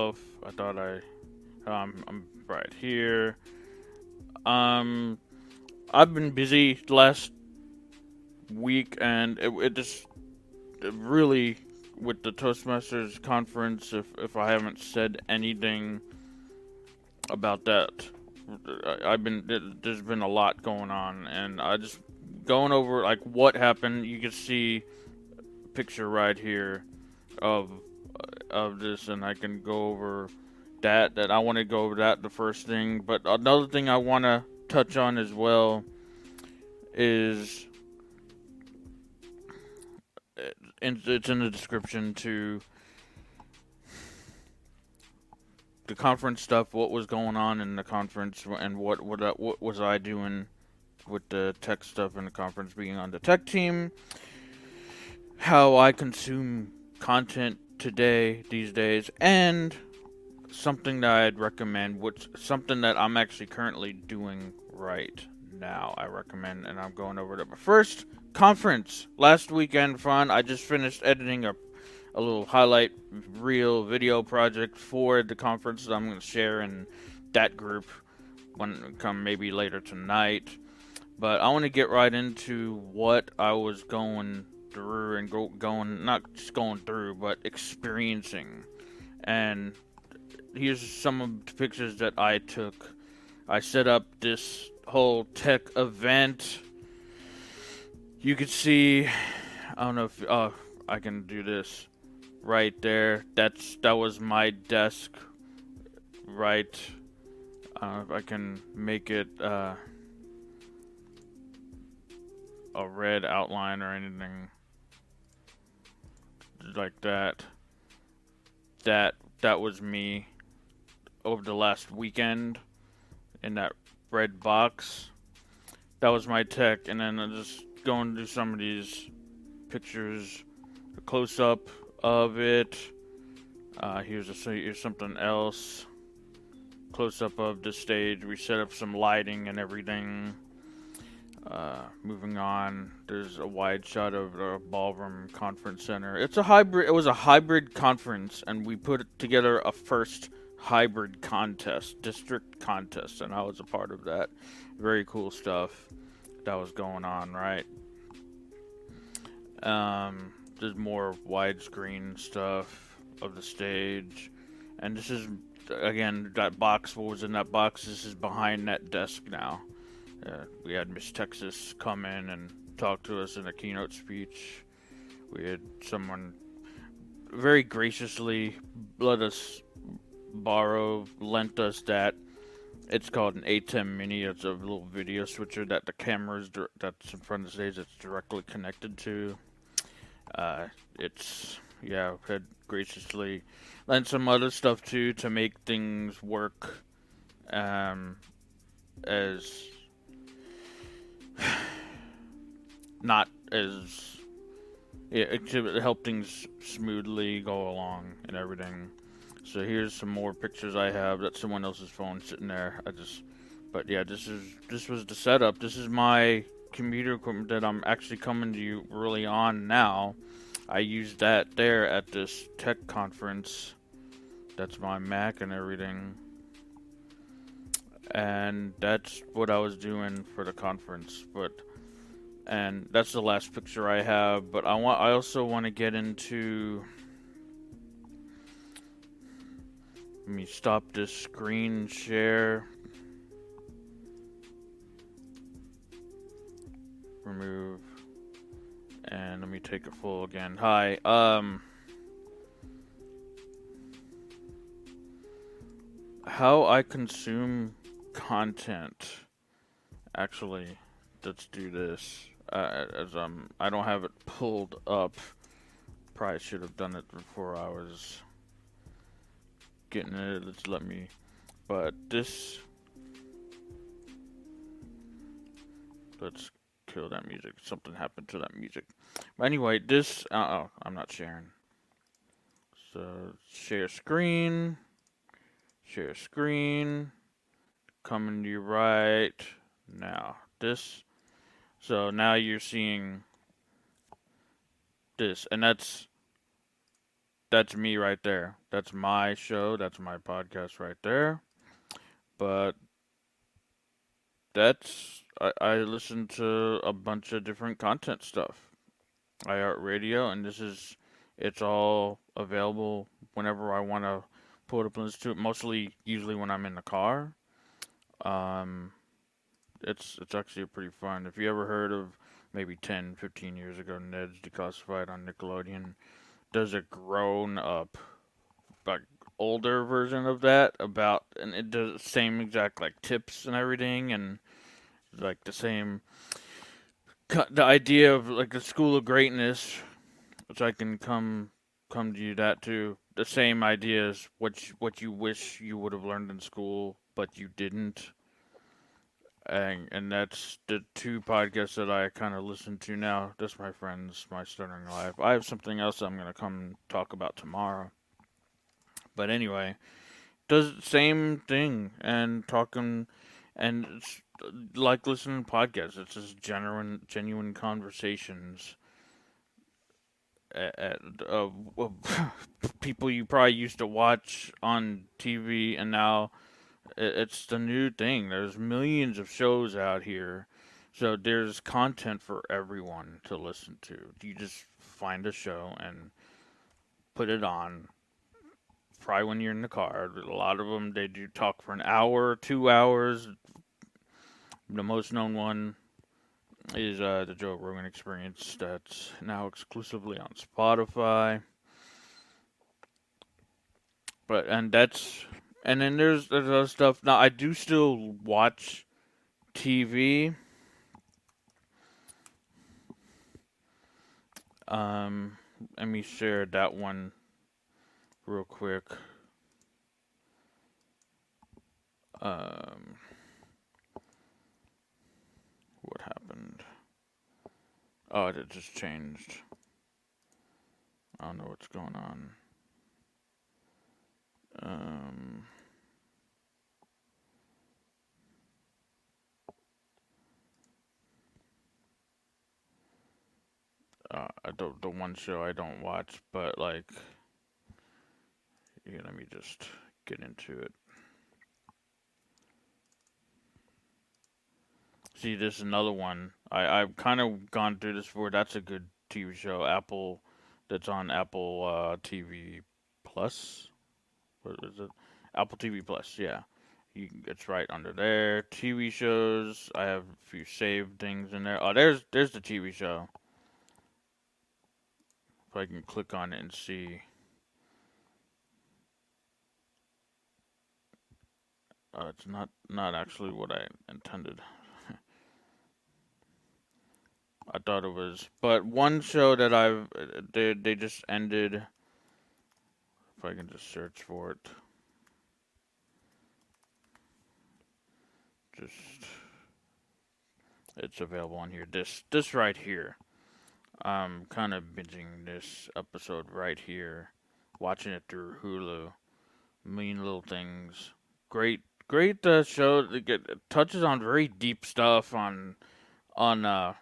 myself. I thought I'm right here. Um, I've been busy the last week, and it just it really with the Toastmasters conference. If I haven't said anything about that, I've been there's been a lot going on, and I just going over like what happened. You can see a picture right here of this, and I can go over that I want to go over that the first thing. But another thing I want to touch on as well is it's in the description to the conference stuff, what was going on in the conference, and what was I doing with the tech stuff in the conference, being on the tech team, how I consume content today these days, and something that I'd recommend, which something that I'm actually currently doing right now. I recommend, and I'm going over that. But first, conference last weekend fun. I just finished editing a little highlight reel video project for the conference that I'm going to share in that group when come maybe later tonight. But I want to get right into what I was going through and going not just going through, but experiencing. And here's some of the pictures that I took. I set up this whole tech event. You could see, I don't know if I can do this right there. That was my desk, right? If I can make it a red outline or anything like that. That was me over the last weekend in that red box. That was my tech, and then I just going through some of these pictures, a close up of it. Here's something else. Close up of the stage. We set up some lighting and everything. Moving on, there's a wide shot of the ballroom conference center. It's a hybrid. It was a hybrid conference, and we put together a first hybrid contest, district contest, and I was a part of that. Very cool stuff that was going on, right? There's more widescreen stuff of the stage, and this is again that box. What was in that box? This is behind that desk now. We had Miss Texas come in and talk to us in a keynote speech. We had someone very graciously lent us that. It's called an ATEM Mini. It's a little video switcher that the camera's that's in front of the stage that's directly connected to. Had graciously lent some other stuff too to make things work as not as to help things smoothly go along and everything. So here's some more pictures I have. That's someone else's phone sitting there. But yeah, this was the setup. This is my computer equipment that I'm actually coming to you early on now. I used that there at this tech conference. That's my Mac and everything. And that's what I was doing for the conference. And that's the last picture I have. But I also want to get into. Let me stop this screen share. Remove. And let me take it full again. Hi. How I consume content. Actually, let's do this. I don't have it pulled up. Probably should have done it before I was getting it. But this. Let's kill that music. Something happened to that music. But anyway, this. I'm not sharing. So share screen. Share screen. Coming to you right now. This. So now you're seeing this, and that's that's me right there. That's my show. That's my podcast right there. But I listen to a bunch of different content stuff. iHeartRadio, and it's all available whenever I want to pull it up and listen to it. Mostly, usually when I'm in the car. Um, it's actually pretty fun. If you ever heard of maybe 10, 15 years ago, Ned's Declassified on Nickelodeon, there's a grown up, like older version of that about, and it does the same exact like tips and everything, and like the same, the idea of like the school of greatness, which I can come to you that too. The same ideas, what you wish you would have learned in school, but you didn't. And that's the two podcasts that I kind of listen to now. That's my friends, my stuttering life. I have something else I'm gonna come talk about tomorrow. But anyway, does the same thing and talking, and it's like listening to podcasts. It's just genuine conversations of people you probably used to watch on TV, and now it's the new thing. There's millions of shows out here, so there's content for everyone to listen to. You just find a show and put it on. Probably when you're in the car. A lot of them they do talk for an hour, 2 hours. The most known one is the Joe Rogan Experience. That's now exclusively on Spotify. But and that's and then there's other stuff. Now I do still watch TV. Um, Let me share that one real quick. Um, what happened? Oh, it just changed. I don't know what's going on. Um, the one show I don't watch, but like, let me just get into it. See, this is another one. I've kind of gone through this before. That's a good TV show. Apple, that's on Apple TV Plus. What is it? Apple TV Plus. Yeah, it's right under there. TV shows. I have a few saved things in there. Oh, there's the TV show. If I can click on it and see. It's not actually what I intended. I thought it was, but one show that they just ended. If I can just search for it, just it's available on here. This right here. I'm kind of binging this episode right here, watching it through Hulu. Mean Little Things. Great show. It touches on very deep stuff on the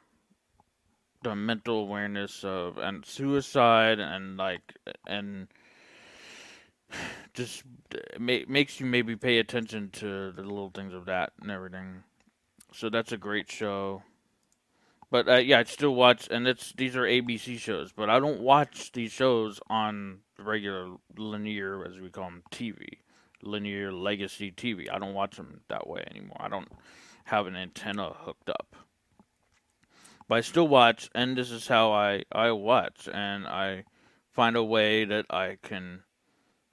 mental awareness of and suicide and like and just makes you maybe pay attention to the little things of that and everything. So that's a great show. But yeah, I still watch, and these are ABC shows, but I don't watch these shows on regular linear, as we call them, TV, linear legacy TV. I don't watch them that way anymore. I don't have an antenna hooked up, but I still watch, and this is how I watch, and I find a way that I can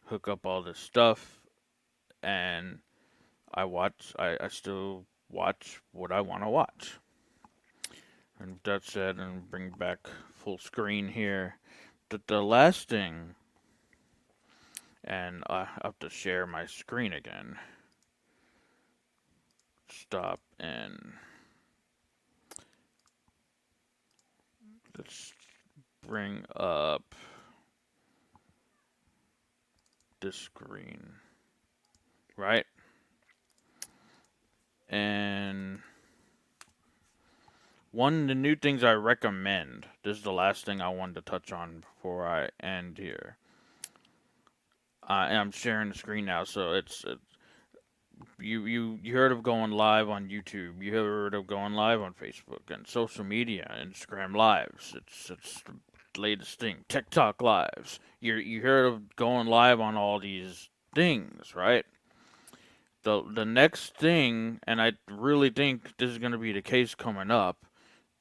hook up all this stuff, and I still watch what I want to watch. And with that said, and bring back full screen here, the last thing, and I have to share my screen again. Stop and let's bring up this screen, right? And one of the new things I recommend, this is the last thing I wanted to touch on before I end here, and I'm sharing the screen now, so you heard of going live on YouTube. You heard of going live on Facebook and social media, Instagram lives. It's the latest thing. TikTok lives. You heard of going live on all these things, right? The next thing, and I really think this is going to be the case coming up.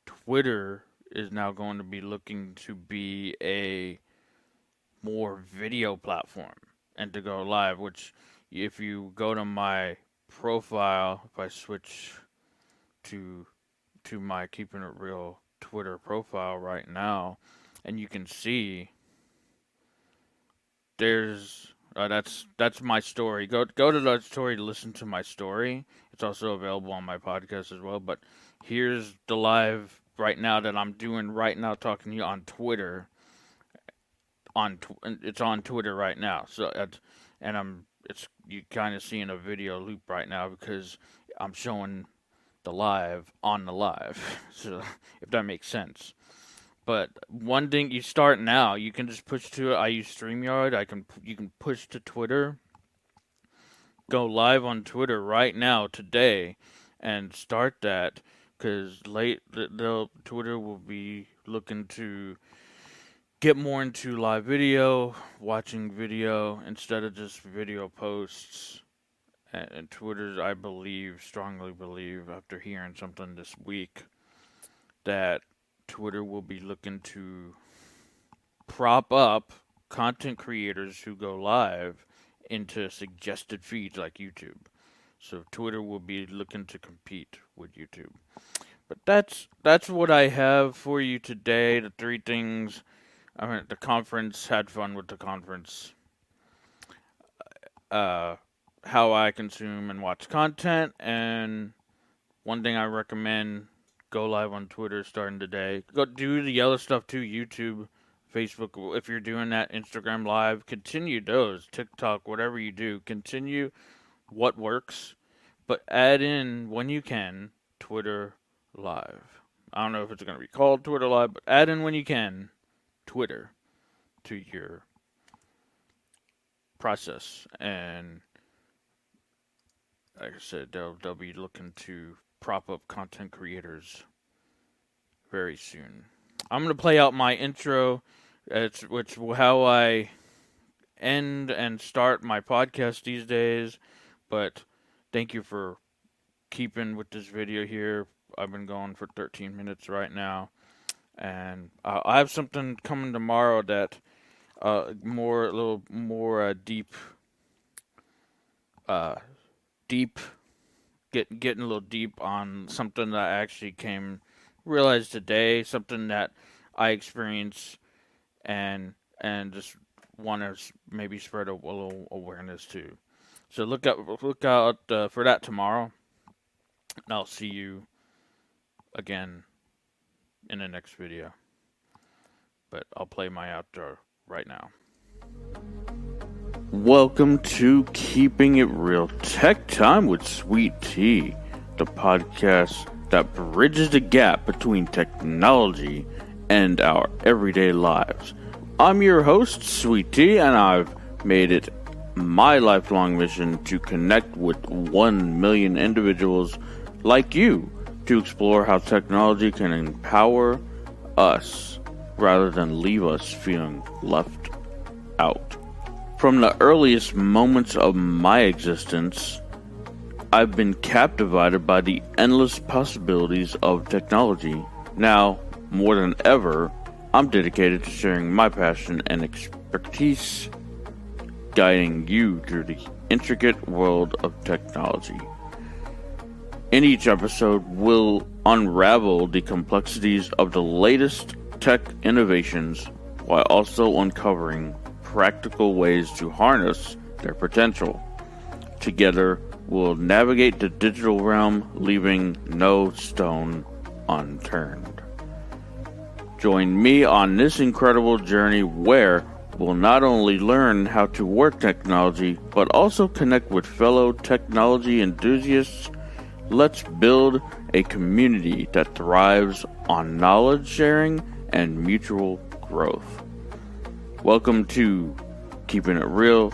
Twitter is now going to be looking to be a more video platform and to go live, which if you go to my profile, if I switch to my Keeping It Real Twitter profile right now, and you can see there's that's my story. Go to that story to listen to my story. It's also available on my podcast as well. But here's the live right now that I'm doing right now, talking to you on Twitter. It's on Twitter right now. So it's you kind of seeing a video loop right now because I'm showing the live on the live. So if that makes sense. But one thing you start now, you can just push to it. I use StreamYard. You can push to Twitter. Go live on Twitter right now today, and start that because Twitter will be looking to get more into live video, watching video instead of just video posts. And Twitter's, I strongly believe, after hearing something this week, that Twitter will be looking to prop up content creators who go live into suggested feeds like YouTube. So Twitter will be looking to compete with YouTube. But that's what I have for you today. The three things. I mean, the conference, had fun with the conference. How I consume and watch content, and one thing I recommend: go live on Twitter starting today. Go do the other stuff too, YouTube, Facebook. If you're doing that, Instagram Live, continue those. TikTok, whatever you do, continue what works, but add in when you can Twitter Live. I don't know if it's going to be called Twitter Live, but add in when you can Twitter to your process. And like I said, they'll be looking to prop up content creators very soon. I'm going to play out my intro, which how I end and start my podcast these days. But thank you for keeping with this video here. I've been going for 13 minutes right now. And I have something coming tomorrow that a little more deep, getting a little deep on something that I actually realized today, something that I experienced, and just want to maybe spread a little awareness too. So look out for that tomorrow, and I'll see you again in the next video. But I'll play my outro right now. Welcome to Keeping It Real Tech Time with Sweet Tea, the podcast that bridges the gap between technology and our everyday lives. I'm your host, Sweet Tea, and I've made it my lifelong mission to connect with 1 million individuals like you to explore how technology can empower us rather than leave us feeling left out. From the earliest moments of my existence, I've been captivated by the endless possibilities of technology. Now, more than ever, I'm dedicated to sharing my passion and expertise, guiding you through the intricate world of technology. In each episode, we'll unravel the complexities of the latest tech innovations while also uncovering practical ways to harness their potential. Together, we'll navigate the digital realm, leaving no stone unturned. Join me on this incredible journey where we'll not only learn how to work technology, but also connect with fellow technology enthusiasts. Let's build a community that thrives on knowledge sharing and mutual growth. Welcome to Keeping It Real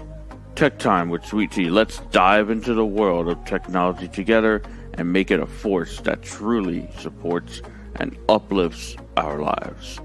Tech Time with Sweet Tea. Let's dive into the world of technology together and make it a force that truly supports and uplifts our lives.